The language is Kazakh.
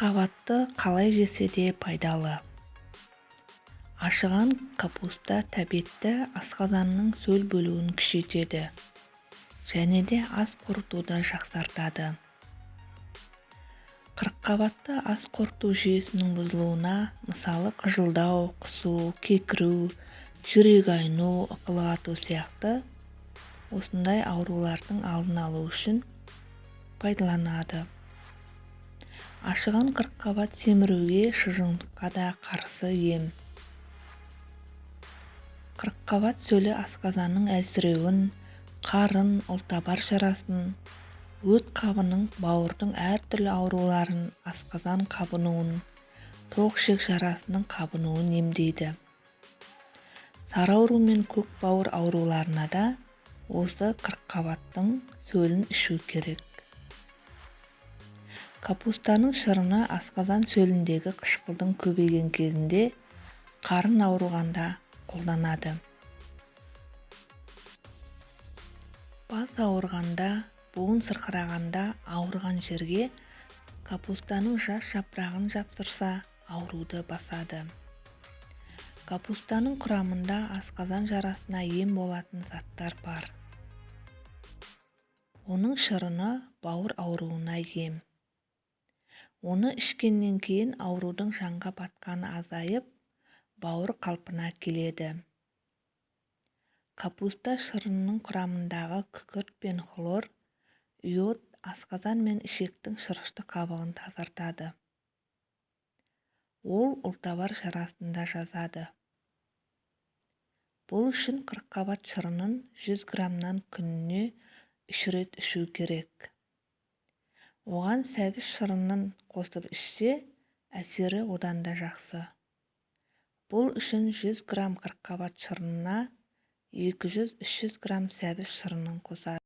Қырыққабатты қалай жесе де пайдалы. Ашыған капуста тәбетті асқазанның сөл бөлуін күшейтеді және де ас қорытуды жақсартады. Қырыққабатты ас қорыту жүйесінің бұзылуына, мысалы қыжылдау, құсу, кекіру, жүрек айну, ықылық ату сияқты осындай аурулардың алдын алу үшін пайдаланады. Ашыған қырыққабат семіруге, шыжыңдыққа да қарсы ем. Қырыққабат сөлі асқазанның әлсіреуін, қарын, ұлтабар жарасын, өт қабының, бауырдың әртүрлі ауруларын, асқазан қабынуын, тоқ ішек жарасының қабынуын емдейді. Сары ауру мен көк бауыр ауруларына да осы қырыққабаттың сөлін ішу керек. Капустаның шырыны асқазан сөліндегі қышқылдың көбейген кезінде, қарын ауырғанда қолданады. Бас ауырғанда, буын сырқырағанда ауырған жерге капустаның жас жапырағын жапсырса, ауруды басады. Капустаның құрамында асқазан жарасына ем болатын заттар бар. Оның шырыны бауыр ауруына ем. Оны ішкеннен кейін аурудың жанға батқаны азайып, бауыр қалпына келеді. Капуста шырынының құрамындағы күкірт пен хлор, иод асқазан мен ішектің шырышты қабығын тазартады. Ол ұлтабар жарасында жазады. Бұл үшін қырыққабат шырынын 100 граммнан күніне 3 рет ішу керек. Оған сәбіз шырынын қосып ішсе, әсері одан да жақсы. Бұл үшін 100 грамм қырыққабат шырынына 200-300 грамм сәбіз шырынын қосады.